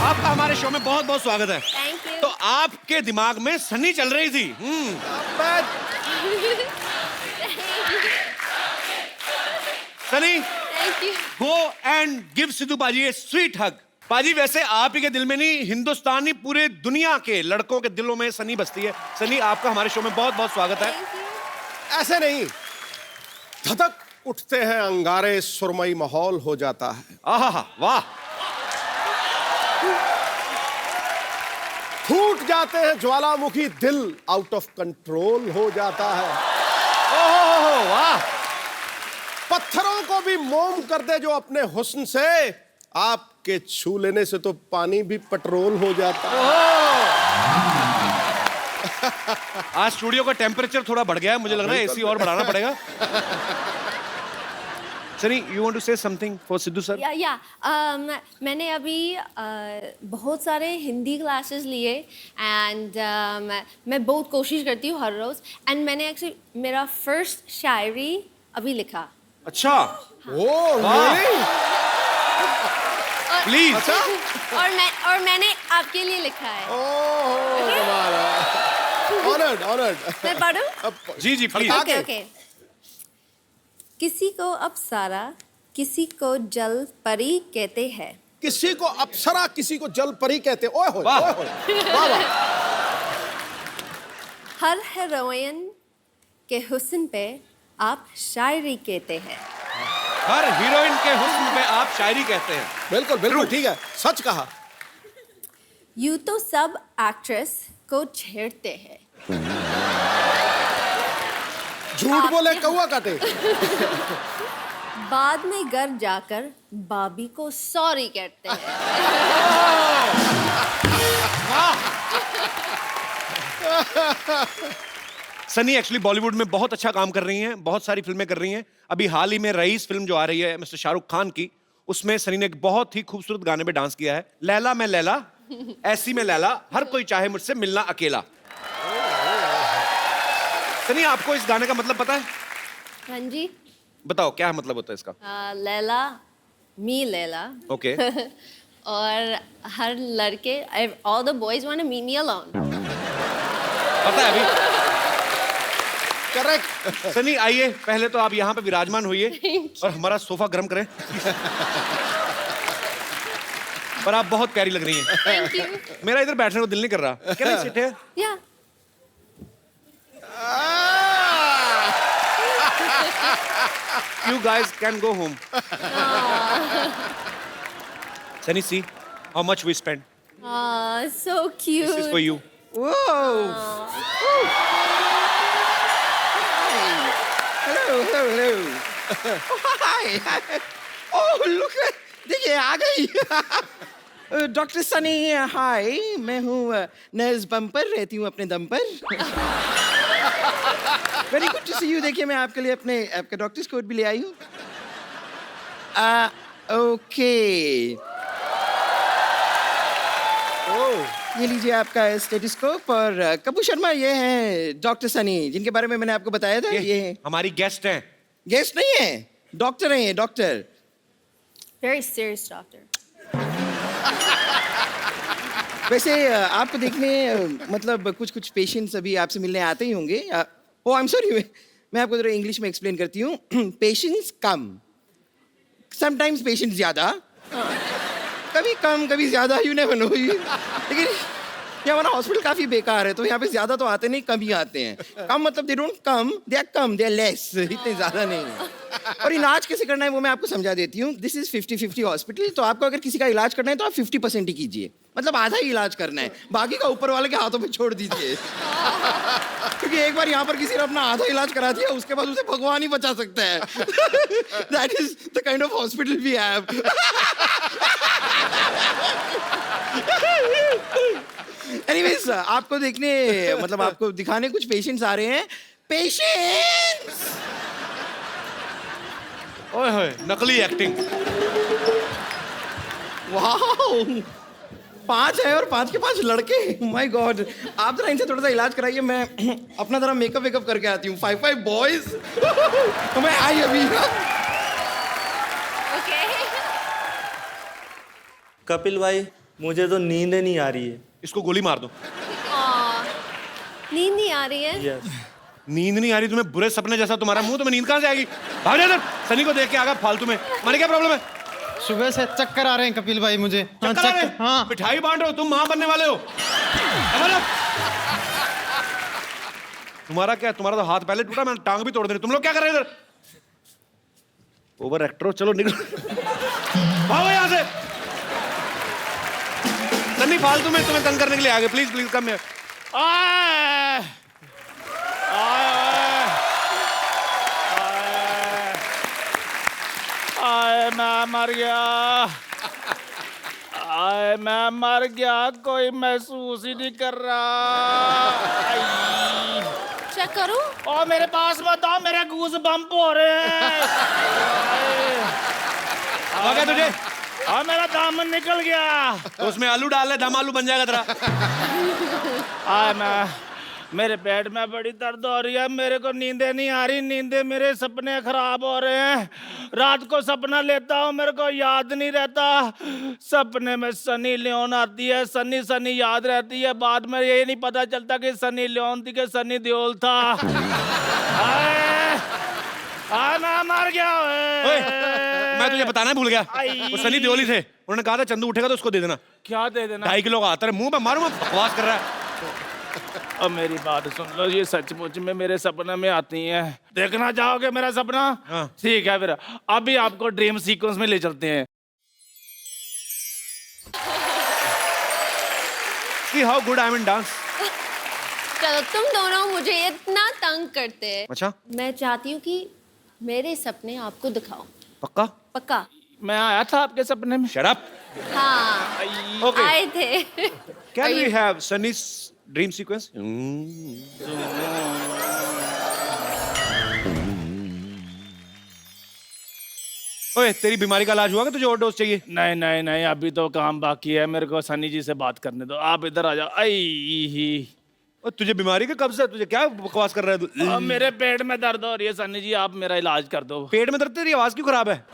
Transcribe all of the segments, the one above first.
आपका हमारे शो में बहुत बहुत स्वागत है। Thank you. तो आपके दिमाग में सनी चल रही थी। Sunny, thank you. Go and give Sidhu paaji A sweet हग। पाजी, वैसे आप ही के दिल में नहीं, हिंदुस्तानी पूरे दुनिया के लड़कों के दिलों में सनी बसती है। सनी, आपका हमारे शो में बहुत बहुत स्वागत है। Thank you. ऐसे नहीं, धधक उठते हैं अंगारे, सुरमई माहौल हो जाता है। आहा, वाह। फूट जाते हैं ज्वालामुखी, दिल आउट ऑफ कंट्रोल हो जाता है। ओहो, वाह। पत्थरों को भी मोम कर दे जो अपने हुस्न से, आपके छू लेने से तो पानी भी पेट्रोल हो जाता है। आज स्टूडियो का टेम्परेचर थोड़ा बढ़ गया है, मुझे लग रहा है एसी और बढ़ाना पड़ेगा। Sunny, you want to say something for Sidhu sir? मैंने अभी बहुत सारे हिंदी क्लासेस लिए एंड मैं बहुत कोशिश करती हूँ हर रोज एंड मैंने एक्चुअली मेरा फर्स्ट शायरी अभी लिखा। अच्छा, ओह, वाह। really? प्लीज। और मैंने आपके लिए लिखा है। ओह, कमाल है। Honored. मैं पढ़ूं? जी जी प्लीज। आगे। ओके। किसी को अप्सरा, किसी को जल परी कहते हैं। किसी को अप्सरा, किसी को जल परी कहते। ओए होए, वाह। ओए होए, वाह वाह। हर हीरोइन के हुस्न पे आप शायरी कहते हैं। हर हीरोइन के हुस्न पे आप शायरी कहते हैं। बिल्कुल बिल्कुल ठीक है, सच कहा। यूं तो सब एक्ट्रेस को छेड़ते हैं। झूठ बोले कौवा काटे। बाद में घर जाकर बाबी को सॉरी कहते हैं। सनी एक्चुअली बॉलीवुड में बहुत अच्छा काम कर रही हैं, बहुत सारी फिल्में कर रही हैं। अभी हाल ही में रईस फिल्म जो आ रही है मिस्टर शाहरुख खान की, उसमें सनी ने एक बहुत ही खूबसूरत गाने पे डांस किया है। लैला मैं लैला, ऐसी में लैला, हर कोई चाहे मुझसे मिलना अकेला। सनी, आपको इस गाने का मतलब पता है? हाँ जी। बताओ क्या मतलब होता है इसका? लैला मी लैला। ओके। और हर लड़के all the boys want to meet me alone. पता है अभी? करेक्ट। सनी, आइए, पहले तो आप यहाँ पे विराजमान होइए और हमारा सोफा गर्म करें। पर आप बहुत प्यारी लग रही हैं। Thank you. मेरा इधर बैठने को दिल नहीं कर रहा। Can I sit here? या You guys can go home. Sunny, see how much we spent. so cute. This is for you. Whoa! Hello. Oh, hi. Oh, look at, देखिए आ गई। डॉक्टर सनी, हाय, मैं हूँ नर्स बम्पर, रहती हूँ अपने दम पर। Very good to see you. देखिए मैं आपके लिए आपका डॉक्टर्स कोट भी ले आई हूँ। ओके, ये लीजिए आपका स्टेथोस्कोप। और कपूर शर्मा, ये हैं डॉक्टर सनी, जिनके बारे में मैंने आपको बताया था। ये हमारी गेस्ट हैं। गेस्ट नहीं है, डॉक्टर हैं ये, डॉक्टर। Very serious doctor. वैसे आपको देखने मतलब कुछ पेशेंट्स अभी आपसे मिलने आते ही होंगे। ओ आई एम सॉरी, मैं आपको जरा इंग्लिश में एक्सप्लेन करती हूँ। पेशेंट्स कम, समटाइम्स पेशेंट्स ज़्यादा, कभी कम कभी ज़्यादा, यू नेवर नो। लेकिन ये हमारा हॉस्पिटल काफ़ी बेकार है, तो यहाँ पे ज़्यादा तो आते नहीं, कम ही आते हैं। कम मतलब they don't come, they are less, इतने ज़्यादा नहीं है। और इलाज कैसे करना है वो मैं आपको समझा देती हूँ। This is 50-50 hospital. तो आपको अगर किसी का इलाज करना है तो आप 50% ही कीजिए, मतलब आधा ही इलाज करना है, बाकी का ऊपर वाले के हाथों पे छोड़ दीजिए। क्योंकि एक बार यहाँ पर किसी ने अपना आधा इलाज करा दिया, उसके बाद उसे भगवान ही बचा सकता है। That is the kind of hospital we have. Anyways, आपको देखने मतलब आपको दिखाने कुछ पेशेंट्स आ रहे हैं। पेशेंट्स, ओए होए, नकली एक्टिंग। वाओ, 5 है और 5 के 5 लड़के। माय गॉड, आप जरा इनसे थोड़ा सा इलाज कराइए, मैं अपना जरा मेकअप वेकअप करके आती हूँ। 5 बॉयज। तो मैं आई अभी। Okay. कपिल भाई, मुझे तो नींद ही नहीं आ रही है। इसको गोली मार दो। नींद नहीं आ रही है? यस। नींद नहीं आ रही तुम्हें? बुरे सपने जैसा तुम्हारा मुंह, तुम्हें नींद कहाँ से आएगी? भाग जा इधर। सनी को देख के आगा फालतू में। माने क्या प्रॉब्लम है? सुबह से चक्कर आ रहे हैं कपिल भाई मुझे। हाँ, चक्कर आ रहे हैं? हाँ। मिठाई बांट रहे हो तुम, माँ बनने वाले हो। समझ लो। तुम्हारा क्या, तुम्हारा तो हाथ पहले टूटा, मैंने टांग भी तोड़ दी। तुम लोग क्या कर रहे हैं इधर? ओवर एक्टर हो, चलो निकलो। भागो यहाँ से। सन्नी फालतू में तुम्हें तंग करने के लिए आ गए। Please please come here. आए मैं मर गया। आए मैं मर गया, कोई महसूस ही नहीं कर रहा। चेक करूं? और मेरे पास मत आओ, मेरे गूज बम्प हो रहे हैं। आ गया तुझे? और मेरा दामन निकल गया। तो उसमें आलू डाल ले, दम आलू बन जाएगा तेरा। आए मैं, मेरे पेट में बड़ी दर्द हो रही है, मेरे को नींदें नहीं आ रही, नींदें, मेरे सपने खराब हो रहे हैं। रात को सपना लेता हूँ, मेरे को याद नहीं रहता। सपने में सनी लियोन आती है, सनी सनी याद रहती है, बाद में ये नहीं पता चलता कि सनी लियोन थी कि सनी देओल था। मैं मर गया। ओए, मैं तुझे बताना भूल गया। आई। वो सनी देओल ही थे। उन्होंने कहा था चंदू उठेगा तो उसको दे देना। क्या दे देना? 2.5 किलो का आता है। मुंह पे मारूंगा, बकवास कर रहा है। अब मेरी बात सुन लो, ये सचमुच में मेरे सपने में आती हैं। देखना चाहोगे मेरा सपना? हाँ। ठीक है, फिर अभी आपको ड्रीम सीक्वेंस में ले चलते हैं। See how good I am in dance. चलो, तुम दोनों मुझे इतना तंग करते हैं। अच्छा, मैं चाहती हूँ कि मेरे सपने आपको दिखाओ। पक्का? पक्का? मैं आया था आपके सपने में। Shut up. हाँ, Okay. आए थे। Can we have Sunny's dream sequence? ओए, तेरी बीमारी का इलाज हुआ कि तुझे ओवरडोज चाहिए? नहीं नहीं नहीं, अभी तो काम बाकी है, मेरे को सनी जी से बात करने दो। आप इधर आ जाओ। आई, और तुझे बीमारी का कब से? तुझे क्या बकवास कर रहा है तू? अब मेरे पेट में दर्द हो रही है, सनी जी आप मेरा इलाज कर दो। पेट में दर्द? तेरी आवाज क्यों खराब है?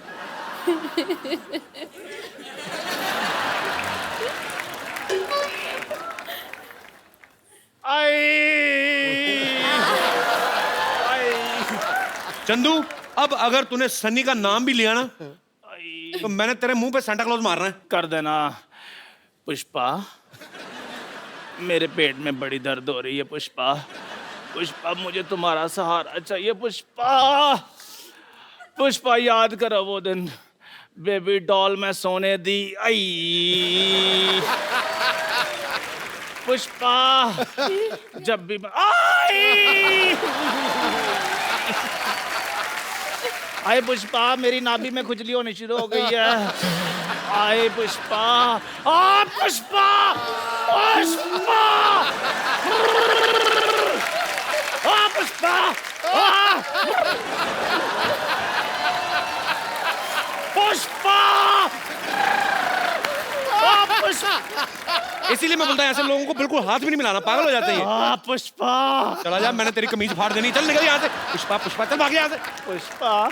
चंदू, अब अगर तूने सन्नी का नाम भी लिया ना, तो मैंने तेरे मुंह पे सांता क्लॉज मारना है। कर देना। पुष्पा, मेरे पेट में बड़ी दर्द हो रही है। पुष्पा, पुष्पा मुझे तुम्हारा सहारा चाहिए। पुष्पा, पुष्पा याद करो वो दिन बेबी डॉल में सोने दी। आई पुष्पा, जब भी आई आए पुष्पा, मेरी नाभि में खुजली होनी शुरू हो गई है। आए पुष्पा, आ पुष्पा, पुष्पा, आ पुष्पा, पुष्पा, इसीलिए मैं बोलता हूँ ऐसे लोगों को बिल्कुल हाथ भी नहीं मिलाना, पागल हो जाते हैं। आ पुष्पा, चला जा, मैंने तेरी कमीज फाड़ देनी। चल निकल यहाँ से। पुष्पा, पुष्पा, चल भाग यहाँ से। पुष्पा,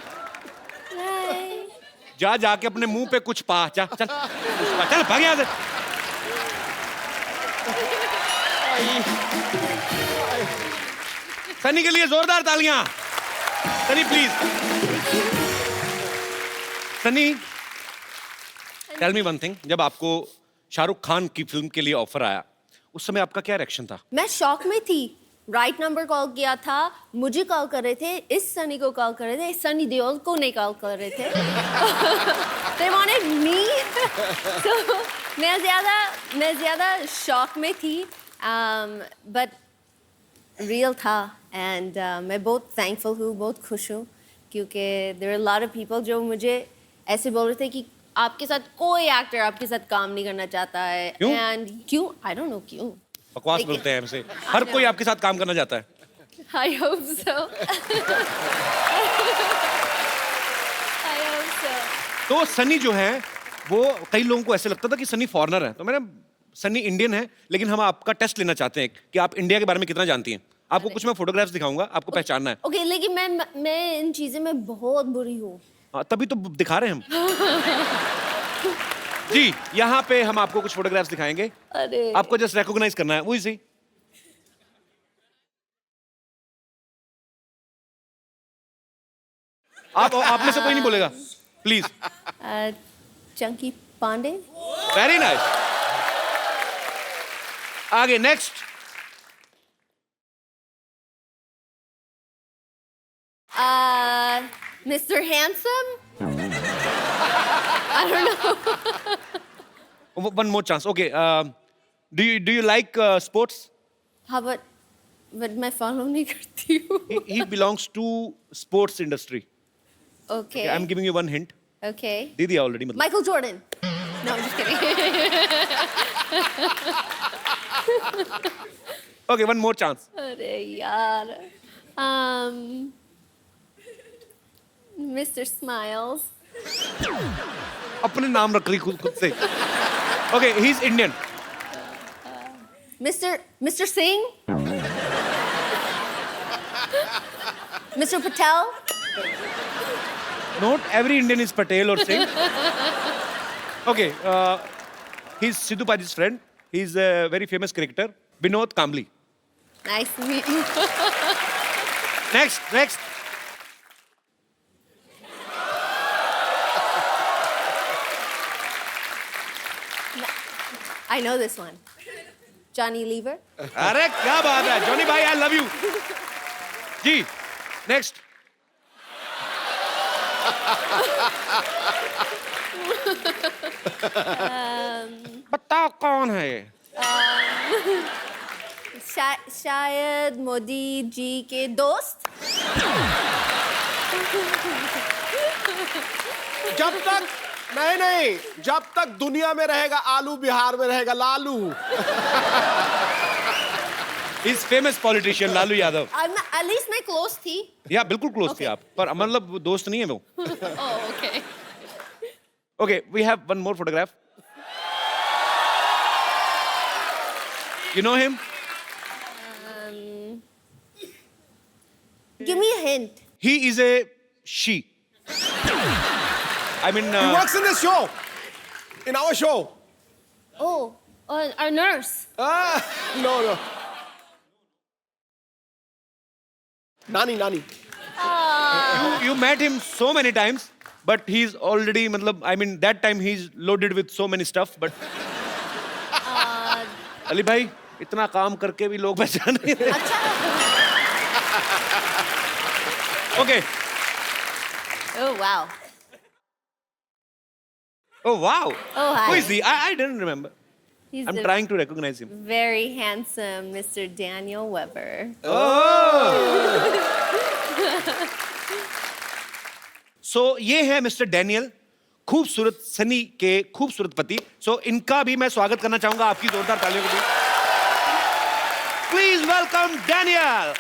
जा जाके अपने मुंह पे कुछ पा। जा चल पुष्पा, चल भाग यहाँ से। सनी के लिए जोरदार तालियां। Sunny please. Sunny, tell me one thing, जब आपको शाहरुख खान की फिल्म के लिए ऑफर आया, उस समय आपका क्या रिएक्शन था? मैं शॉक में थी। राइट नंबर कॉल किया था, मुझे कॉल कर रहे थे, इस सनी को कॉल कर रहे थे, इस सनी देओल को नहीं कॉल कर रहे थे। They wanted me. So, मैं ज़्यादा शॉक में थी, but रियल था। एंड मैं बहुत थैंकफुल हूँ, बहुत खुश हूँ, क्योंकि there are a lot of people जो मुझे ऐसे बोल रहे थे कि आपके साथ कोई एक्टर आपके साथ काम नहीं करना चाहता है। क्यों? एंड क्यों? आई डोंट नो क्यों। बकवास लेकिन- बोलते हैं हमसे। हर कोई आपके साथ काम करना चाहता है। I hope so. I hope so. तो सनी जो है वो, कई लोगों को ऐसे लगता था कि सनी फॉरेनर है, तो मैंने, सनी इंडियन है, लेकिन हम आपका टेस्ट लेना चाहते हैं कि आप इंडिया के बारे में कितना जानती हैं। आपको कुछ मैं फोटोग्राफ्स दिखाऊंगा, आपको पहचानना है। Okay, लेकिन मैं इन चीज़ों में बहुत बुरी हूँ। हाँ, तभी तो दिखा रहे हैं हम। जी यहाँ पे हम आपको कुछ फोटोग्राफ्स दिखाएंगे अरे आपको जस्ट रिकॉग्नाइज करना है वही सी आप में से कोई नहीं बोलेगा please Chunky Pandey very nice आगे next mister handsome I don't know. one more chance okay do you like sports हाँ but मैं फॉलो नहीं करती हूँ. he belongs to sports industry Okay. I'm giving you one hint Okay. दे दिया already मतलब Michael Jordan. No, I'm just kidding. okay one more chance अरे यार. Mr. Smiles. अपने नाम रख रही खुद से okay he's Indian Mr. Singh. Mr. Patel. not every Indian is Patel or Singh okay he's Sidhu Paji's friend he's a very famous cricketer Vinod Kambli Nice to meet you. next I know this one. Johnny Lever. अरे क्या बात है Johnny भाई I love you जी next बताओ कौन है ये शायद मोदी जी के दोस्त. जब तक नहीं जब तक दुनिया में रहेगा आलू बिहार में रहेगा Lalu. Is famous politician Lalu Yadav At least मैं close थी. या बिल्कुल क्लोज थी Okay. आप पर मतलब वो दोस्त नहीं है वो Oh, okay. Okay we have one more photograph you know him Give me a hint. He is a she I mean He works in this show, in our show. Oh, our nurse. No. Nani. you met him so many times but he's already मतलब I mean that time he's loaded with so many stuff but Ali भाई इतना काम करके भी लोग पहचान नहीं रहे okay Oh, wow. oh wow Oh, hi. who is he I didn't remember He's I'm the trying to recognize him very handsome Mr. Daniel Weber. so ये है मिस्टर डैनियल खूबसूरत सनी के खूबसूरत पति सो इनका भी मैं स्वागत करना चाहूंगा आपकी जोरदार तालियों के बीच please welcome Daniel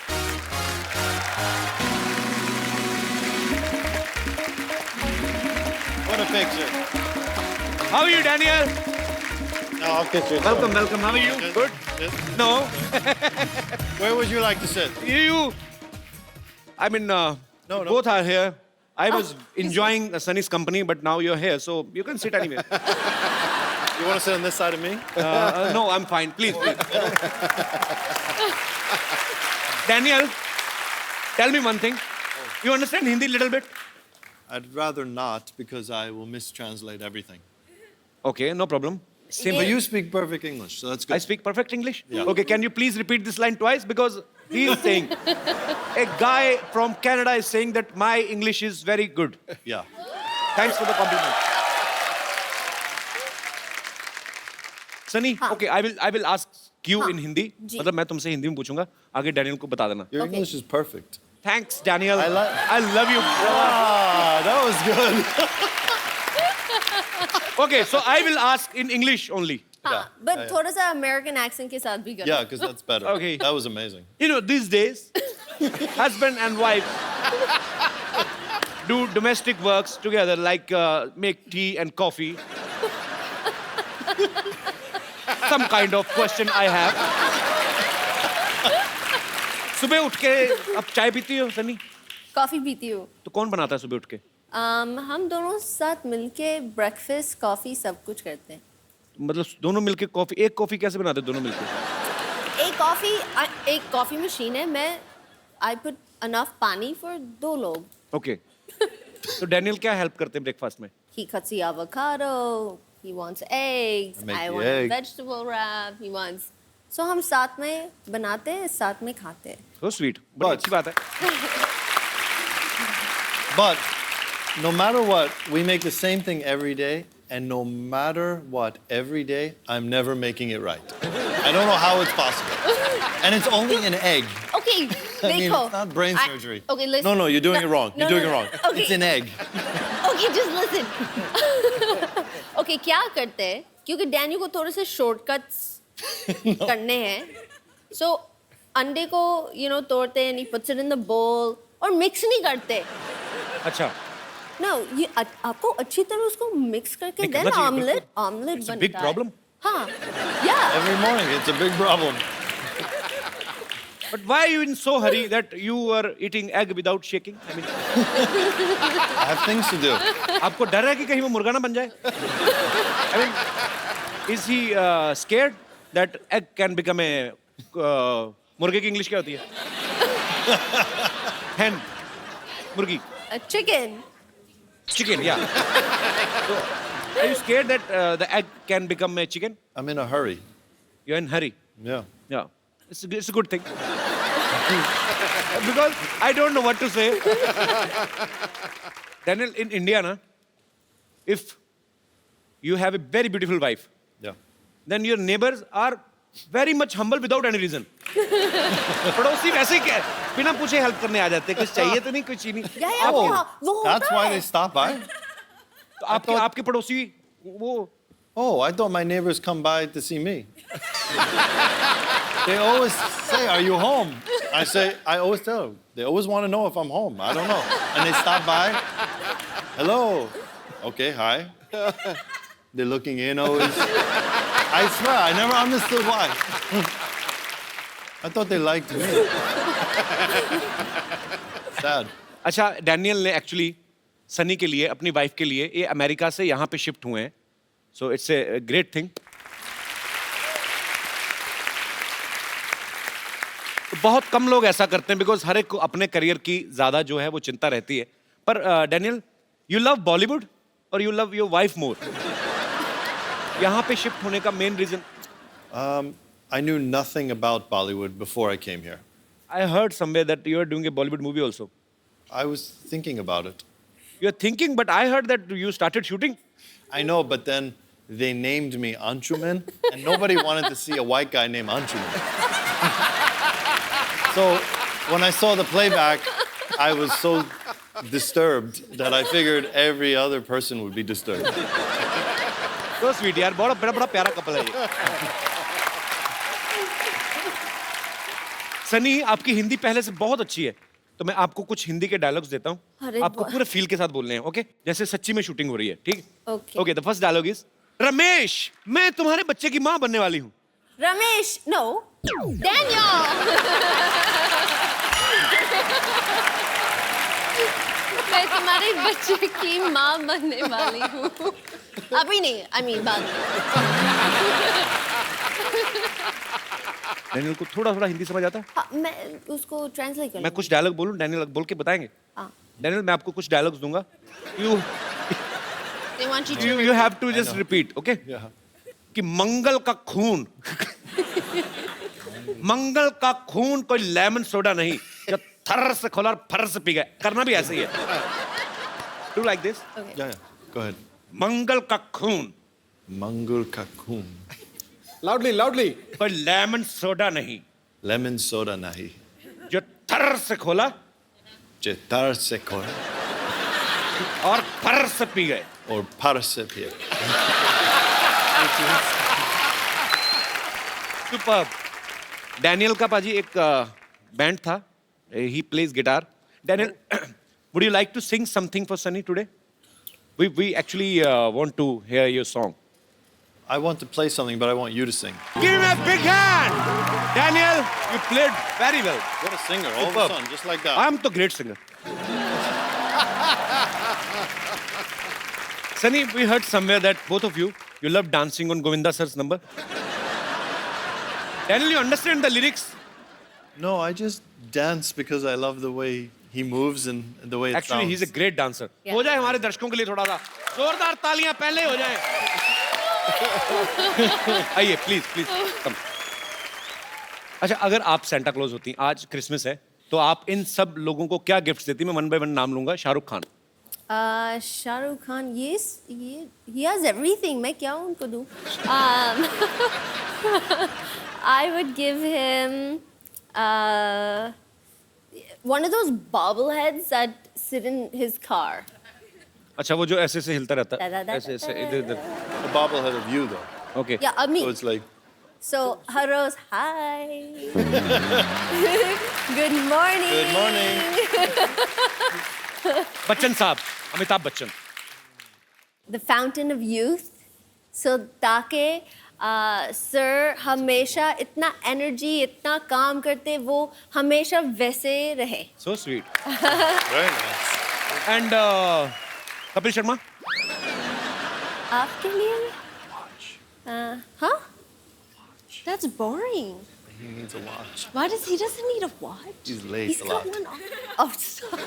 What a picture. how are you Daniel No, I'll kiss you. welcome how are you Yes, good yes. no Where would you like to sit? you I mean no. both are here I was enjoying Sunny's company but now you're here so you can sit anywhere You want to sit on this side of me? no I'm fine please Daniel tell me one thing you understand Hindi little bit I'd rather not because I will mistranslate everything. okay no problem same But you speak perfect English, so that's good. I speak perfect English Yeah. okay can you please repeat this line twice because he is saying a guy from Canada is saying that my English is very good Yeah. thanks for the compliment Sunny okay I will ask you in Hindi जी. मतलब मैं तुमसे हिंदी में पूछूंगा आगे Daniel को बता देना Your Okay. English is perfect. thanks Daniel I love you Ah, that was good. okay so I will ask in English only हाँ, but थोड़ा सा American accent के साथ भी करना. Yeah, because that's better. Okay. That was amazing. you know these days husband and wife do domestic works together like make tea and coffee some kind of question I have सुबह उठ के अब चाय पीती हो सनी Coffee पीती हूँ. तो कौन बनाता है सुबह उठ के हम दोनों साथ मिलके ब्रेकफास्ट कॉफी सब कुछ करते हैं। मतलब दोनों मिलके कॉफी, एक कॉफी कैसे बनाते दोनों मिलके? एक कॉफी मशीन है, मैं आई पुट अनफ पानी फॉर 2 लोग। ओके। तो डैनियल क्या हेल्प करते हैं ब्रेकफास्ट में? He cuts the avocado, he wants eggs, I make I the want a egg. vegetable wrap, he wants... So हम साथ में बनाते हैं, साथ में खाते हैं। So sweet, बड़ी But- अच्छी बात है। But no matter what, we make the same thing every day, and no matter what, every day, I'm never making it right. I don't know how it's possible. And it's only an egg. Okay, I mean, देखो। it's not brain surgery. Okay, listen. No, you're doing it wrong. No, You're doing no, it wrong. okay. It's an egg. Okay, just listen. Okay, क्या करते हैं? क्योंकि Daniel को थोड़े से shortcuts करने हैं। So अंडे को तोड़ते हैं, he puts it in the bowl और मिक्स नहीं करते। अच्छा। No, ये आपको अच्छी तरह उसको मिक्स करके नहीं, देन करना चाहिए, ऑमलेट बिल्कुल। ऑमलेट It's a बनता big है। problem. हाँ, yeah. Every morning, it's a big problem. But why are you in so hurry that you are eating egg without shaking? I mean, I have things to do. आपको डर है कि कहीं वो मुर्गा ना बन जाए? I mean, is he scared that egg can become a मुर्गे की इंग्लिश क्या होती है? Hen, मुर्गी, A chicken. chicken, yeah. So, are you scared that the egg can become a chicken? I'm in a hurry. You're in hurry. Yeah. Yeah, it's a good thing. Because I don't know what to say. Daniel, in India, na, if you have a very beautiful wife, Yeah. then your neighbors are very much humble without any reason. पड़ोसी वैसे ही क्या बिना पूछे help करने आ जाते हैं, कुछ चाहिए तो नहीं, कुछ ही नहीं। या आपके यहाँ वो होता That's why है। they stop by? तो आपके पड़ोसी वो Oh, I thought my neighbors come by to see me. They always say, "Are you home?" I always tell them. They always want to know if I'm home. I don't know. And they stop by. Hello. Okay, hi. They're looking in always. I swear, I never understood why. I thought they liked me. Sad. अच्छा, Daniel ने actually Sunny के लिए, अपनी wife के लिए, ये America से यहाँ पे शिफ्ट हुए हैं। So it's a great thing. बहुत कम लोग ऐसा करते हैं बिकॉज हर एक को अपने करियर की ज्यादा जो है वो चिंता रहती है। पर डैनियल, यू लव बॉलीवुड और you love your wife more. यहाँ पे शिफ्ट होने का main reason? I knew nothing about Bollywood before I came here. I heard somewhere that you are doing a Bollywood movie also. I was thinking about it. You are thinking, but I heard that you started shooting. I know, but then they named me Anshuman, and nobody wanted to see a white guy named Anshuman. So when I saw the playback, I was so disturbed that I figured every other person would be disturbed. तो sweet यार, बड़ा बड़ा बड़ा प्यारा couple है ये। सनी, आपकी हिंदी पहले से बहुत अच्छी है, तो मैं आपको कुछ हिंदी के डायलॉग्स देता हूँ। अरे आपको वाह। पूरे फील के साथ बोलने हैं, ओके? जैसे सच्ची में शूटिंग हो रही है, ठीक? Okay. Okay, the first dialogue is, Ramesh, मैं तुम्हारे बच्चे की माँ बनने वाली हूँ। Ramesh, no, Daniel. मैं तुम्हारे बच्चे की माँ बनने वाली हूँ। अभी नहीं, I mean बाद में। डैनियल को थोड़ा थोड़ा हिंदी समझ आता है? हाँ, मैं उसको ट्रांसलेट कर मैं कुछ डायलॉग बोलूँ, डैनियल बोल के बताएंगे? हाँ। डैनियल, मैं आपको कुछ डायलॉग्स दूंगा, you They want you to you have to just repeat, okay? Yeah. कि मंगल का खून मंगल का खून कोई लेमन सोडा नहीं जो थर से खोला और फर से पी गए। करना भी ऐसे ही है। Do like this. Okay. Yeah, go ahead. मंगल का खून Mangul Kakun. Loudly loudly. कोई लेमन सोडा नहीं Lemon soda nahi. जो थर से खोला Chetar sekor. और फर से पी गए। Or parasepia. सुपर। डैनियल का पाजी एक बैंड था, he plays guitar. Daniel, would you like to sing something for Sunny today? We actually want to hear your song. I want to play something, but I want you to sing. Give him a big hand. Daniel, you played very well. What a singer, all of a Superb. sudden, just like that. I'm the great singer. Sunny, we heard somewhere that both of you love dancing on Govinda sir's number. Daniel, you understand the lyrics? No, I just dance because I love the way he moves and the way it Actually, sounds. he's a great dancer. Yeah. हो जाए हमारे दर्शकों के लिए थोड़ा सा जोरदार तालियां पहले हो जाए. आइए, प्लीज प्लीज कम. अच्छा, अगर आप सेंटा क्लॉज होती, आज क्रिसमस है, तो आप इन सब लोगों को क्या गिफ्ट देती? मैं वन बाय वन नाम लूंगा. शाहरुख खान. शाहरुख खान, ये he has everything. मैं क्या उनको दूँ? I would give him one of those bobbleheads that sit in his car. अच्छा, वो जो ऐसे ऐसे हिलता रहता है, Da-da-da-da-da. ऐसे ऐसे इधर इधर. A bobblehead of you, though. Okay. Yeah, of me. So it's like, So, Haros, hi. Good morning. good morning. Bachchan साहब, Amitabh Bachchan. The fountain of youth. So, ताकि सर हमेशा इतना एनर्जी, इतना काम करते, वो हमेशा वैसे रहे. So sweet. Very nice. And Kapil Sharma. आपके लिए? Huh? That's boring. He needs a watch. Why does he doesn't need a watch? He's late He's a got lot. one on. Oh, stop.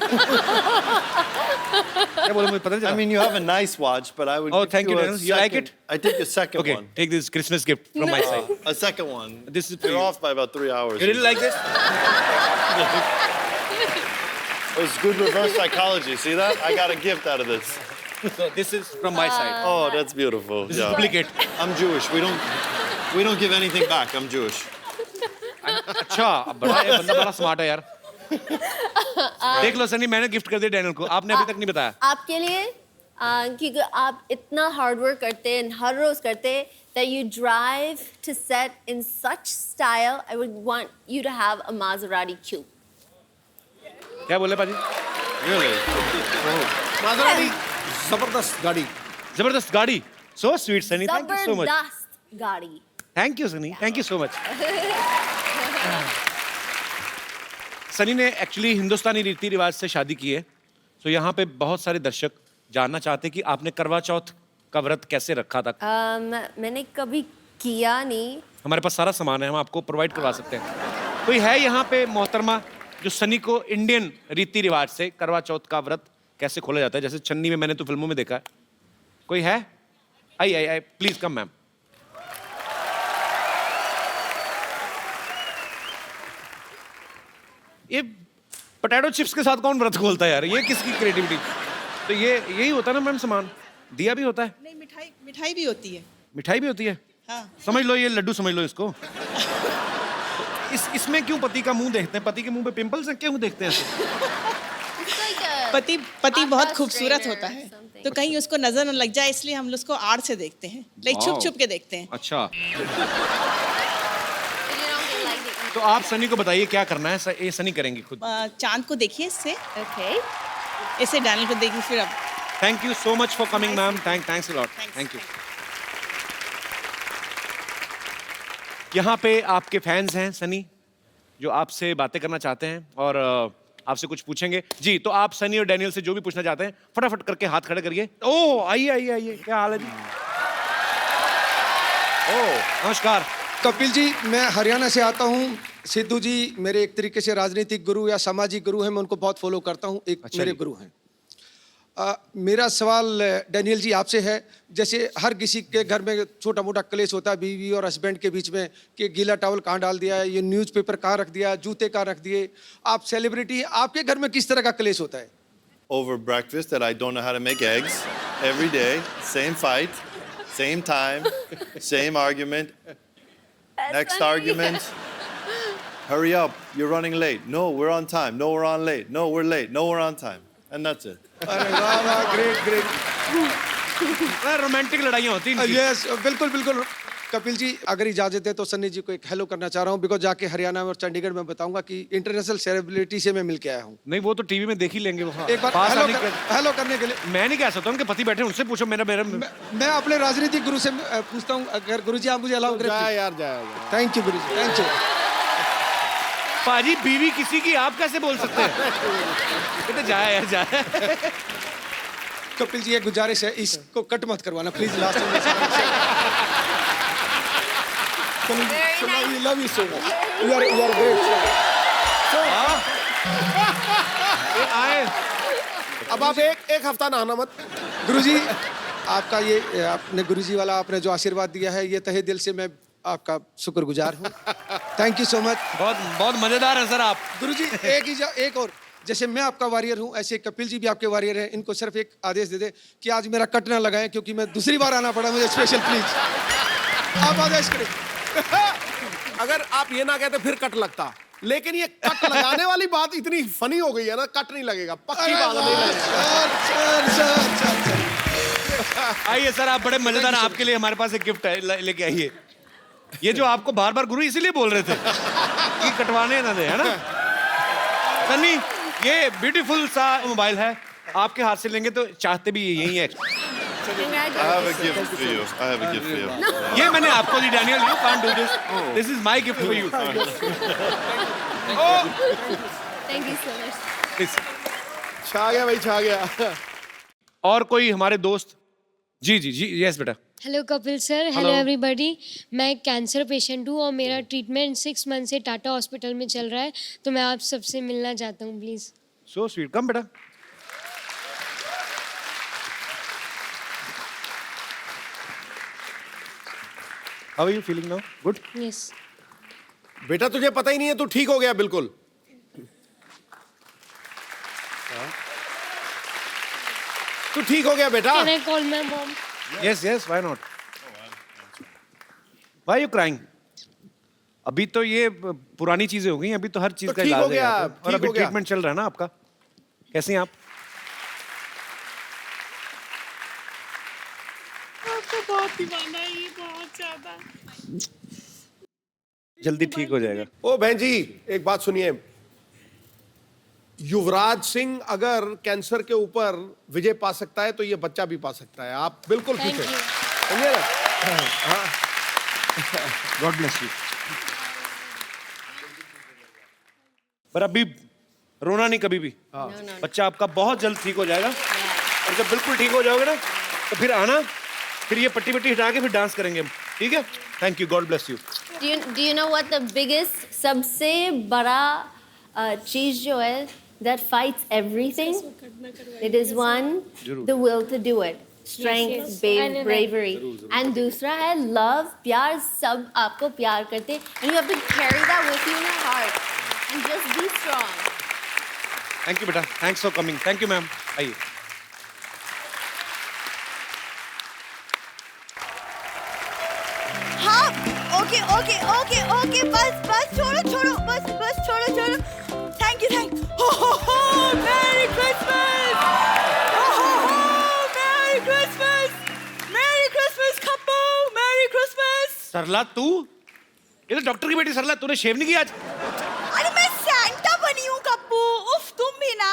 क्या बोले मुझे पता नहीं I चला. mean, you have a nice watch, but I would. Oh, give thank you, a Daniel. You like second- it? I take a second Okay, one. take this Christmas gift from my side. A second one. This is for You're you. off by about 3 hours. You really like this? It was good reverse psychology. See that? I got a gift out of this. So this is from my side. Oh, that's beautiful. This is Yeah. duplicate. I'm Jewish. We don't give anything back. I'm Jewish. अच्छा, अब बड़ा है बंदा, बड़ा smart है यार. देख लो सनी, मैंने गिफ्ट कर दिया डैनियल को. आपने अभी तक नहीं बताया. आपके लिए क्योंकि आप इतना हार्ड वर्क करते हैं, हर रोज करते हैं, that you drive to set in such style. I would want you to have a Maserati coupe. क्या बोले पाजी? Really? माजराती जबरदस्त गाड़ी. जबरदस्त गाड़ी. So sweet, Sunny. Thank you so much. जबरदस्त गाड़ी. Thank you, Sunny. Thank you so much. Sunny ने एक्चुअली हिंदुस्तानी रीति रिवाज से शादी की है. तो यहाँ पे बहुत सारे दर्शक जानना चाहते हैं कि आपने करवा चौथ का व्रत कैसे रखा था. मैंने कभी किया नहीं. हमारे पास सारा सामान है, हम आपको प्रोवाइड करवा सकते हैं. कोई है यहाँ पे मोहतरमा जो सनी को इंडियन रीति रिवाज से करवा चौथ का व्रत कैसे खोला जाता है, जैसे चन्नी में मैंने तो फिल्मों में देखा है. कोई है? आई प्लीज कम मैम. ये पोटैटो चिप्स के साथ कौन व्रत खोलता है यार? ये किसकी क्रिएटिविटी? तो ये यही होता है ना मैम, सामान दिया भी होता है, नहीं, मिठाई भी होती है. मिठाई भी होती है. हाँ. समझ लो, ये लड्डू समझ लो इसको. इसमें क्यों पति का मुंह देखते हैं? पति के मुंह पे पिंपल्स हैं, क्यों देखते हैं ऐसे? पति बहुत खूबसूरत होता है, तो कहीं उसको नजर न लग जाए, इसलिए हम लोग उसको आड़ से देखते हैं, लाइक छुप छुप के देखते हैं. अच्छा, तो आप सनी को बताइए क्या करना है. ये सनी करेंगी खुद. चांद को देखिए इससे, Okay. इसे डैनियल को देखिए, फिर अब thank you so much for coming ma'am. Thanks a lot. Thank you. यहाँ पे आपके फैंस हैं सनी, जो आपसे बातें करना चाहते हैं और आपसे कुछ पूछेंगे. जी, तो आप सनी और डैनियल से जो भी पूछना चाहते हैं फटाफट करके हाथ खड़े करिए. ओह, आइए. क्या हाल है जी? ओह, नमस्कार. कपिल जी, मैं हरियाणा से आता हूँ. सिद्धू जी मेरे एक तरीके से राजनीतिक गुरु या सामाजिक गुरु हैं, मैं उनको बहुत फॉलो करता हूँ. एक अच्छा मेरे जी. गुरु हैं. मेरा सवाल डैनियल जी आपसे है. जैसे हर किसी के घर में छोटा मोटा क्लेश होता है बीवी और हस्बैंड के बीच में, कि गीला टॉवल कहाँ डाल दिया है, ये न्यूज़पेपर कहाँ रख दिया, जूते कहाँ रख दिए. आप सेलिब्रिटी, आपके घर में किस तरह का क्लेश होता है? Over breakfast that I don't know how to make eggs every day. Same fight, same time, same argument. Next argument. Hurry up, you're running late. No, we're on time. No, we're on late. No, we're late. No, we're on time. And that's it. अरे वाह वाह, great. Romantic लड़ाइयाँ होती हैं इनकी. Yes, बिल्कुल. कपिल जी, अगर इजाजत है तो सन्नी जी को एक हेलो करना चाह रहा हूँ, बिकॉज जाके हरियाणा में और चंडीगढ़ में बताऊंगा कि इंटरनेशनल सेलिब्रिटी से मैं मिल के आया हूँ. नहीं, वो तो टीवी में देख ही लेंगे. वो एक बार पास हेलो आने के- हेलो करने के लिए मैं नहीं कह सकता, उनके पति बैठे हैं, उनसे पूछो. मेरा मैं अपने राजनीतिक गुरु से पूछता हूँ, अगर गुरु जी आप मुझे अलाउ करें. जाए यार, जाए. Thank you Guru ji, thank you. पाजी, बीवी किसी की आप कैसे बोल सकते हैं? कहते जाए यार, जाए. कपिल जी एक गुजारिश है, इसको कट मत करवाना प्लीज लास्ट में। Love you so much, you are great. आए अब आप एक हफ्ता नहाना मत। गुरुजी आपका ये आपने गुरुजी वाला आपने जो आशीर्वाद दिया है, ये तहे दिल से मैं आपका शुक्रगुजार हूँ। Thank you so much. बहुत बहुत मजेदार है सर आप। गुरुजी एक और, जैसे मैं आपका वॉरियर हूँ ऐसे कपिल जी भी आपके वॉरियर हैं। इनको सिर्फ एक आदेश दे दे कि आज मेरा कट ना लगाएं, क्योंकि मैं दूसरी बार आना पड़ा मुझे स्पेशल, प्लीज आप आदेश करें। अगर आप ये ना कहते फिर कट लगता, लेकिन ये कट लगाने वाली बात इतनी फनी हो गई है ना, कट नहीं लगेगा, पक्की बात नहीं लगेगा। आइए सर, आप बड़े मजेदार हैं। आपके लिए हमारे पास एक गिफ्ट है, लेके आइए। ये जो आपको बार बार गुरु इसीलिए बोल रहे थे कि कटवाने ना दे, है ना सन्नी? ये ब्यूटीफुल सा मोबाइल है, आपके हाथ से लेंगे तो चाहते भी यही है। I have a gift for you. I have a gift for you. ये मैंने आपको दी, Daniel. You can't do this, this is my gift for you. Thank you so much. छा गया भाई, छा गया। और कोई हमारे दोस्त? जी जी जी, यस बेटा। Hello Kapil sir, hello everybody. मैं एक कैंसर पेशेंट हूँ और मेरा ट्रीटमेंट 6 मंथ से टाटा हॉस्पिटल में चल रहा है, तो मैं आप सबसे मिलना चाहता हूँ प्लीज़। सो स्वीट, कम बेटा। How are you feeling now? Good? Yes. बेटा तुझे पता ही नहीं है, तू ठीक हो गया बिल्कुल। तू ठीक हो गया बेटा। Can I call my mom? Yes yes, why not? Why you crying? अभी तो ये पुरानी चीजें हो गई, अभी तो हर चीज तो का ठीक हो इलाज है गया, यहाँ पे। और ठीक अभी हो गया। ट्रीटमेंट चल रहा है ना आपका। कैसे हैं आप? बहुत दीवाना है ये, बहुत ज्यादा। जल्दी ठीक हो जाएगा। ओ बहन जी, एक बात सुनिए। युवराज सिंह अगर कैंसर के ऊपर विजय पा सकता है तो ये बच्चा भी पा सकता है। आप बिल्कुल ठीक है, समझे ना? God bless you. पर अभी रोना नहीं कभी भी। बच्चा आपका बहुत जल्द ठीक हो जाएगा। और जब बिल्कुल ठीक हो जाओगे ना, तो फिर आना, फिर ये पट्टी पट्टी हटा के फिर डांस करेंगे हम, ठीक है? Thank you, God bless you. Do you know what the biggest, सबसे बड़ा चीज जो है that fights everything? It is one, the will to do it, strength, bravery, and दूसरा है love, प्यार। सब आपको प्यार करते, and you have to carry that with you in your heart, and just be strong. Thank you बेटा, thanks for coming. Thank you ma'am, आइए। हाँ, ओके ओके ओके ओके, बस बस छोड़ो छोड़ो, बस बस छोड़ो छोड़ो। Thank you merry Christmas, merry Christmas, merry Christmas Kappu, merry Christmas. Sarla तू? ये तो डॉक्टर की बेटी सरला, तूने शेव नहीं किया आज? अरे मैं सैंटा बनी हूँ कप्पू, उफ तुम भी ना।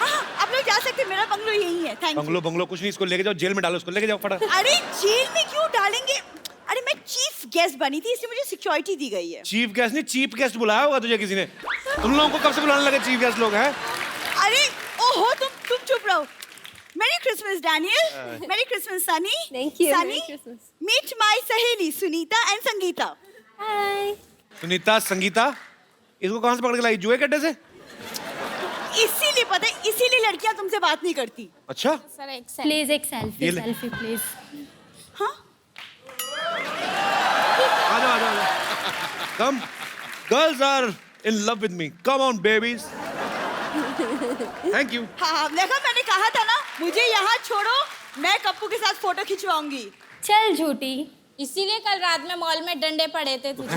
हाँ, आप लोग जा सकते हैं, मेरा बंगलो यही है। Thank you. बंगलो बंगलो कुछ नहीं, इसको लेके जाओ, जेल में डालो, इसको लेके जाओ फटा। अरे जेल में क्यों डालेंगे? अरे मैं चीफ गेस्ट बनी थी, इसलिए मुझे सिक्योरिटी दी गई है। चीफ गेस्ट नहीं, चीफ गेस्ट बुलाया होगा तुझे किसी ने। तुम लोगों को कब से बुलाने लगे चीफ गेस्ट लोग हैं? अरे ओहो, तुम चुप रहो। Merry Christmas Daniel, merry Christmas Sunny. Thank you. Sunny, Merry Christmas. Meet my सहेली सुनीता एंड संगीता। Hi. सुनीता, संगीता, इसको कहाँ से पकड़ के लाई? जुए के अड्डे से? इसीलिए पता है, इसीलिए लड़कियां तुमसे बात नहीं करती। अच्छा। Please एक selfie, ये ले। selfie please. हाँ, आ जाओ। Come, girls are in love with me. Come on, babies. Thank you. हाँ, देखा मैंने कहा था ना, मुझे यहाँ छोड़ो, मैं कप्पू के साथ फोटो खिंचवाऊंगी। चल झूठी। इसीलिए कल रात में मॉल में डंडे पड़े थे तुझे।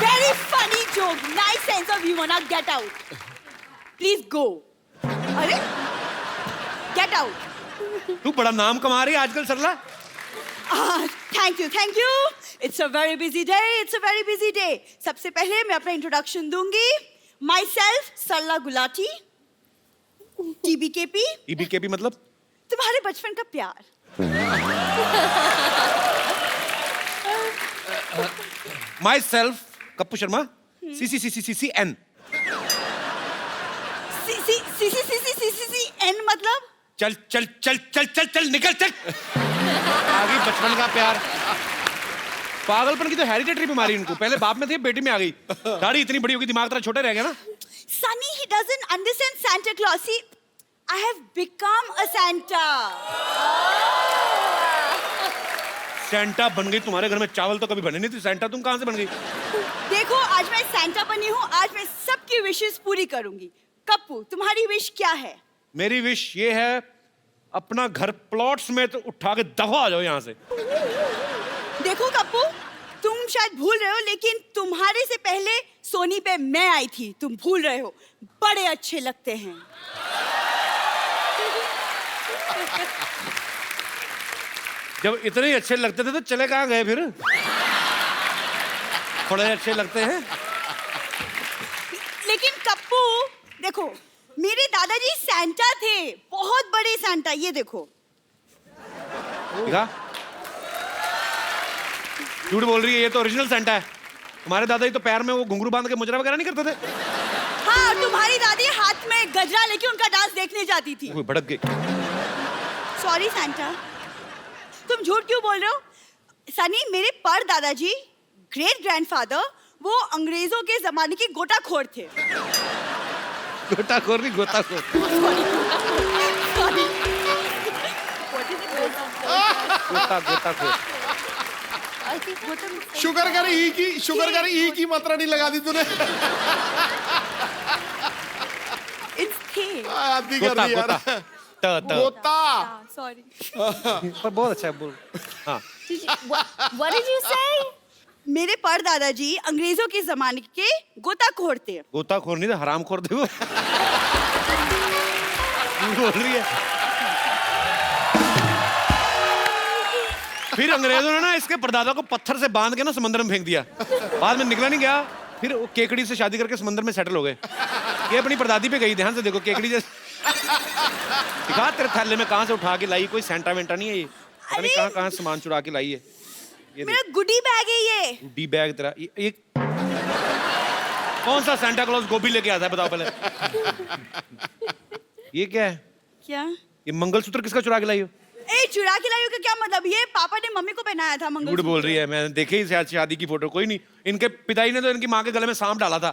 Very funny joke, nice sense of humour. Now get out, please go. अरे गेट आउट। तू बड़ा नाम कमा रही है आजकल Sarla. Thank you. It's a very busy day, it's a very busy day. सबसे पहले मैं अपना इंट्रोडक्शन दूंगी। Myself Sarla Gulati, TBKP। TBKP मतलब? तुम्हारे बचपन का प्यार। Myself Kappu Sharma, CCCCCN। N मतलब? चल चल चल चल चल चल निकल चल। आ गई बचपन का प्यार। पागलपन की तो हेरिडिटरी बीमारी इनको, पहले बाप में थी बेटी में आ गई। दाढ़ी इतनी बड़ी होगी, दिमाग तेरा छोटा रह गया ना। Sunny, he doesn't understand Santa Claus. See, I have become a Santa. Santa बन गई? तुम्हारे घर में चावल तो कभी बने नहीं थे, सेंटा तुम कहां से बन गई? देखो, आज मैं Santa बनी हूँ, आज मैं सबकी विशेस पूरी करूंगी। कप्पू, तुम्हारी विश क्या है? मेरी विश ये है, अपना घर प्लॉट्स में तो उठा के दफा आ जाओ यहाँ से। देखो कप्पू, तुम शायद भूल रहे हो, लेकिन तुम्हारे से पहले सोनी पे मैं आई थी। तुम भूल रहे हो। बड़े अच्छे लगते हैं। जब इतने ही अच्छे लगते थे तो चले कहाँ गए फिर? थोड़े अच्छे लगते हैं। लेकिन कप्पू, देखो, मेरे दादाजी सैंटा थे, बहुत बड़े सैंटा। ये देखो। देखा? झूठ बोल रही है, ये तो ओरिजिनल सेंटा है। तुम्हारे दादाजी तो पैर में वो घुंघरू बांध के मुजरा वगैरह नहीं करते थे? हाँ, तुम्हारी दादी हाथ में गजरा लेके उनका डांस देखने जाती थी। वो भड़क गई। सॉरी सैंटा, तुम झूठ क्यों बोल रहे हो? सनी, मेरे पर दादाजी, ग्रेट ग्रैंडफादर, वो अंग्रेजों के जमाने के गोताखोर थे। गोताखोर नहीं, गोताखोर। गोताखोर। शुगर कर ई की मात्रा नहीं लगा दी तूने। आदि कर दी यार। गोता। सॉरी। पर बहुत अच्छा है, बोल। हाँ। What did you say? मेरे पर दादाजी अंग्रेजों के जमाने के गोताखोर थे। गोताखोर नहीं था, हरामखोर थे वो। बोल रही है। फिर अंग्रेजों ने ना इसके परदादा को पत्थर से बांध के ना समंदर में फेंक दिया। बाद में निकला नहीं गया, फिर वो केकड़ी से शादी करके समंदर में सेटल हो गए। ये अपनी परदादी पे गई, ध्यान से देखो, केकड़ी जैसे। दिखा तेरे थैले में कहां से उठा के लाई, कोई सेंटा वेंटा नहीं है ये। पता नहीं कहां सामान चुरा के लाई है। ये मेरा गुडी बैग है ये। गुडी बैग तेरा? ये कौन सा सेंटा क्लॉज गोभी लेके आता है, बताओ पहले। ये क्या है? क्या? ये मंगलसूत्र किसका चुरा के लाई हो? ए, चुरा के लाई हो का क्या मतलब? ये पापा ने मम्मी को पहनाया था मंगलसूत्र। झूठ बोल रही है, मैंने देखे ही शादी की फोटो। कोई नहीं, इनके पिताजी ने तो इनकी माँ के गले में सांप डाला था।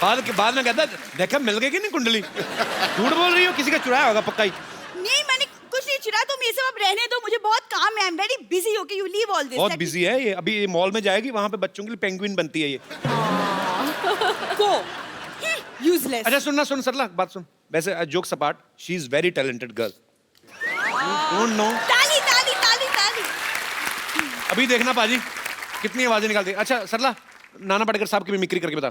बाद में कहता, देखा मिल गई कि नहीं कुंडली? झूठ बोल रही हो, किसी का चुराया होगा पक्का ही। नहीं, मैंने कुछ नहीं चुराया। तुम ये सब अब रहने दो, मुझे बहुत काम है। I am very busy. Okay, you leave all this. बहुत बिजी है ये। अभी ये मॉल में जाएगी, वहां पे बच्चों के लिए पेंगुइन बनती है ये। गो। यूजलेस। अच्छा सुन सरला, बात सुन। वैसे जोक सपाट, she is very talented girl. Don't know. ताली ताली ताली ताली। अभी देखना पाजी कितनी आवाजें निकालती है। अच्छा सरला, नाना पाटेकर साहब की मिमिक्री करके बता।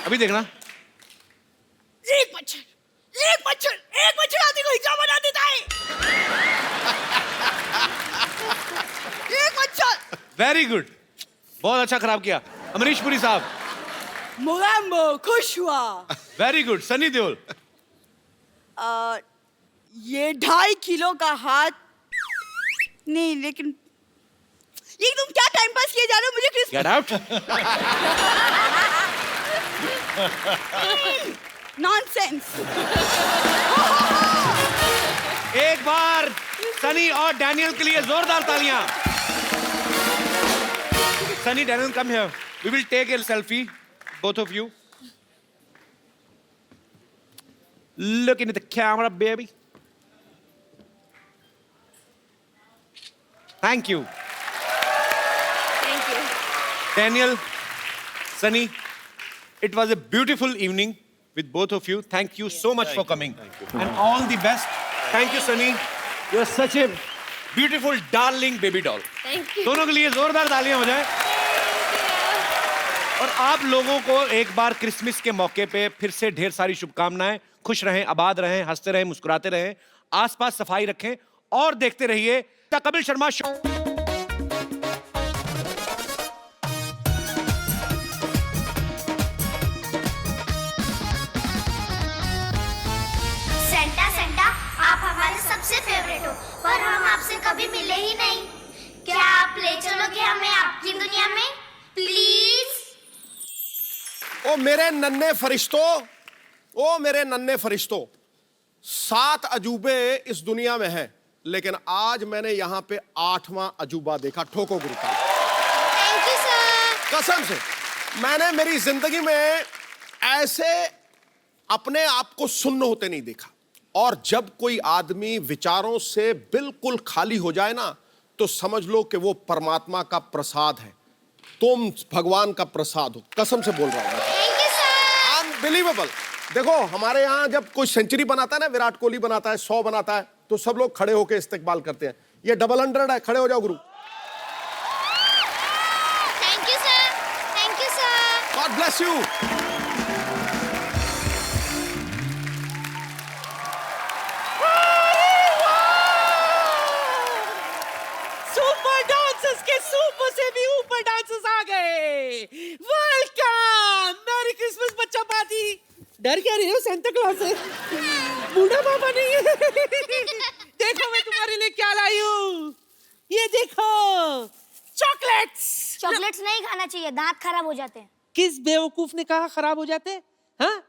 अभी देखना। एक मच्छर आदमी को हिजाब बना देता है। एक मच्छर। वेरी गुड, बहुत अच्छा खराब किया। अमरीश पुरी साहब। मोगैम्बो खुश हुआ। Very good. सनी देओल। ये 2.5 किलो का हाथ नहीं, लेकिन ये तुम क्या टाइम पास किए जा रहे हो? मुझे गेट आउट। नॉनसेंस। एक बार सनी और डैनियल के लिए जोरदार तालियां। Sunny, Daniel, come here, we will take a selfie, both of you. Looking at the camera, baby. Thank you. Thank you. Daniel, Sunny, it was a beautiful evening with both of you. Thank you so much for coming. And all the best. Thank you, Sunny. You're such a beautiful, darling baby doll. Thank you. दोनों के लिए जोरदार तालियां हो जाए। और आप लोगों को एक बार क्रिसमस के मौके पे फिर से ढेर सारी शुभकामनाएं। खुश रहें, आबाद रहें, हंसते रहें, मुस्कुराते रहें, आसपास सफाई रखें और देखते रहिए the Kapil Sharma show. Santa Santa, आप हमारे सबसे फेवरेट हो, पर हम आपसे कभी मिले ही नहीं। क्या आप ले चलोगे हमें आपकी दुनिया में, प्लीज? ओ मेरे नन्हे फरिश्तों, ओ मेरे नन्हे फरिश्तों, 7 अजूबे इस दुनिया में हैं, लेकिन आज मैंने यहां पे 8वां अजूबा देखा। ठोको गुरु का। Thank you sir. कसम से मैंने मेरी जिंदगी में ऐसे अपने आप को सुन्न होते नहीं देखा। और जब कोई आदमी विचारों से बिल्कुल खाली हो जाए ना, तो समझ लो कि वो परमात्मा का प्रसाद है। तुम भगवान का प्रसाद हो, कसम से बोल रहा हूं। Thank you sir. अनबिलीवेबल। देखो हमारे यहां जब कोई सेंचुरी बनाता है ना, विराट कोहली बनाता है, 100 बनाता है, तो सब लोग खड़े होकर इस्तेकबाल करते हैं। ये डबल 100 है, खड़े हो जाओ गुरु। Thank you sir. Thank you sir. God bless you. Super dancers के सुपर से भी ऊपर डांसर्स आ गए। वेलकम, मैरी क्रिसमस बच्चा पार्टी। डर क्या रही हो? सेंटा क्लॉज है, बूढ़ा बाबा नहीं है। देखो मैं तुम्हारे लिए क्या लाई हूँ, ये देखो, चॉकलेट्स। चॉकलेट्स नहीं खाना चाहिए, दांत खराब हो जाते हैं। किस बेवकूफ ने कहा खराब हो जाते हैं? हाँ,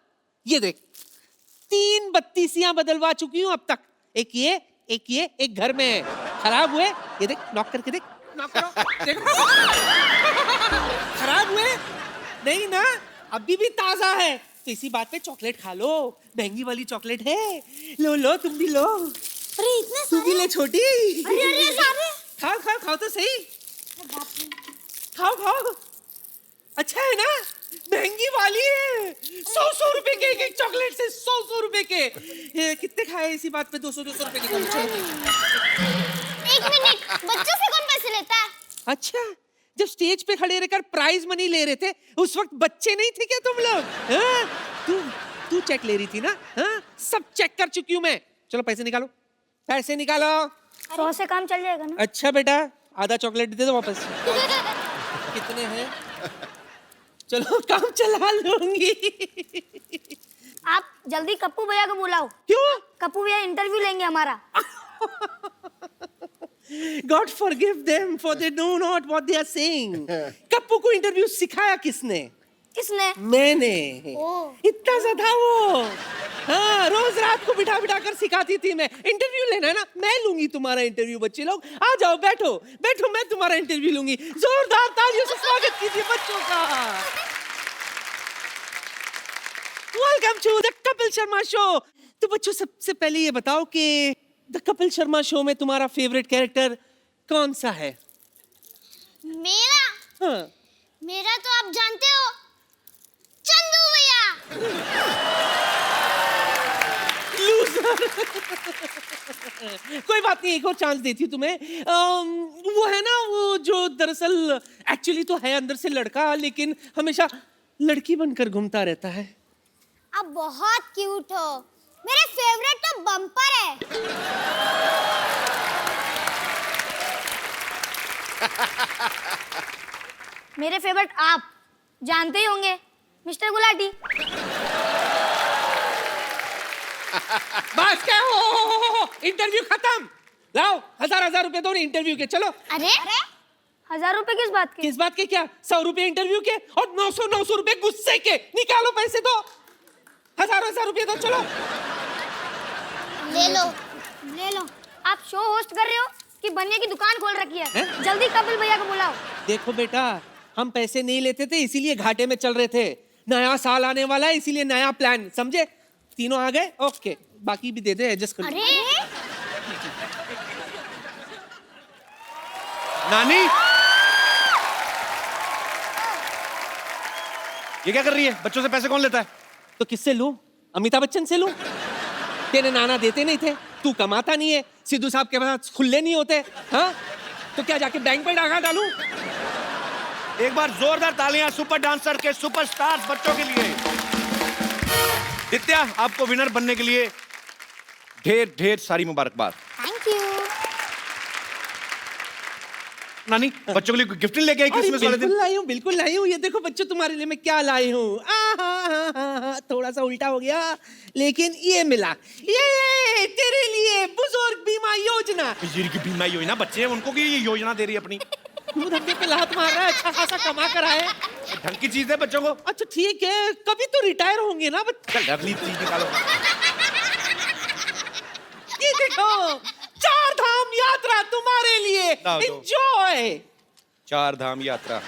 ये देख, 3 बत्तीसियां बदलवा चुकी हूँ अब तक। एक ये, एक घर में है। खराब हुए, ये देख, नॉक करके देख, नॉक करो, देखो। खराब हुए नहीं ना, अभी भी ताजा है। तो इसी बात पे चॉकलेट खा लो, महंगी वाली चॉकलेट है। लो लो, तुम भी लो। अरे इतने तू भी ले छोटी। अरे सारे। खाओ खाओ खाओ तो सही, खाओ खाओ। अच्छा है ना, महंगी वाली है। 100 रुपए के एक चॉकलेट से, 100 रुपए के। ये कितने खाए इसी बात पे? 200 रुपए की। एक मिनट, बच्चों से कौन पैसे लेता है? अच्छा, जब स्टेज पे खड़े रहकर प्राइज मनी ले रहे थे, उस वक्त बच्चे नहीं थे क्या तुम लोग? हाँ? तू चेक ले रही थी ना? हाँ? सब चेक कर चुकी हूँ मैं। चलो पैसे निकालो, पैसे निकालो। 100 से काम चल जाएगा ना? अच्छा बेटा, आधा चॉकलेट दे दो वापस। कितने हैं? चलो काम चला लूंगी। आप जल्दी कप्पू भैया को बुलाओ। क्यों? कप्पू भैया इंटरव्यू लेंगे हमारा। God forgive them for they know not what they are saying. Kappu को इंटरव्यू सिखाया किसने? किसने? मैंने। ओह। इतना सा था वो। हाँ, रोज रात को बिठा बिठा कर सिखाती थी मैं। इंटरव्यू लेना है ना, मैं लूंगी तुम्हारा इंटरव्यू। बच्चे लोग आ जाओ, बैठो बैठो, मैं तुम्हारा इंटरव्यू लूंगी। जोरदार तालियों से स्वागत कीजिए बच्चों का। Welcome to the Kapil Sharma show. तो बच्चों, सबसे पहले ये बताओ कि द कपिल शर्मा शो में तुम्हारा फेवरेट कैरेक्टर कौन सा है? मेरा? हाँ। मेरा तो आप जानते हो, चंदू भैया। लूजर। कोई बात नहीं, एक और चांस देती हूँ तुम्हें। वो है ना, वो जो दरअसल एक्चुअली तो है अंदर से लड़का, लेकिन हमेशा लड़की बनकर घूमता रहता है। आप बहुत क्यूट हो। मेरे फेवरेट तो बम्पर है। मेरे फेवरेट आप जानते ही होंगे, मिस्टर गुलाटी। बस क्या हो, इंटरव्यू खत्म। लाओ 1000 रुपए दो इंटरव्यू के। चलो। अरे 1000 रुपए किस बात के? किस बात के क्या? 100 रुपए इंटरव्यू के और 900 रुपए गुस्से के। निकालो पैसे दो, 1000 रुपए दो। चलो ले लो, ले लो। आप शो होस्ट कर रहे हो कि बनिया की दुकान खोल रखी है? जल्दी कपिल भैया को बुलाओ। देखो बेटा, हम पैसे नहीं लेते थे, इसीलिए घाटे में चल रहे थे। नया साल आने वाला है, इसीलिए नया प्लान, समझे? तीनों आ गए, ओके। बाकी भी दे दे, एडजस्ट कर। अरे नानी, ये क्या कर रही है? बच्चों से पैसे कौन लेता है? तो किससे लूं? अमिताभ बच्चन से लूं? तेरे नाना देते नहीं थे, तू कमाता नहीं है, सिद्धू साहब के पास खुले नहीं होते। हाँ, तो क्या जाके बैंक में डाका डालूं? एक बार जोरदार तालियां सुपर डांसर के सुपरस्टार्स बच्चों के लिए। दित्या, आपको विनर बनने के लिए ढेर ढेर सारी मुबारकबाद। Thank you. नानी, बच्चों के लिए गिफ्ट लेके आई क्रिसमस वाले दिन? बिल्कुल लाई हूँ। ये देखो बच्चों, तुम्हारे लिए मैं क्या लाई हूँ। थोड़ा सा उल्टा हो गया, लेकिन ये मिला। ये तेरे लिए बुजुर्ग बीमा योजना। बुजुर्ग बीमा योजना, बच्चे हैं उनको की ये योजना दे रही है अपनी। मुंह धक्के पे लात मार रहा है, अच्छा खासा कमा कर आए। ढंग की चीज है बच्चों को। अच्छा ठीक है, कभी तो रिटायर होंगे ना चल अगली चीज निकालो। ये देखो, 4 धाम यात्रा तुम्हारे लिए, लाओ दो। एंजॉय। 4 धाम यात्रा।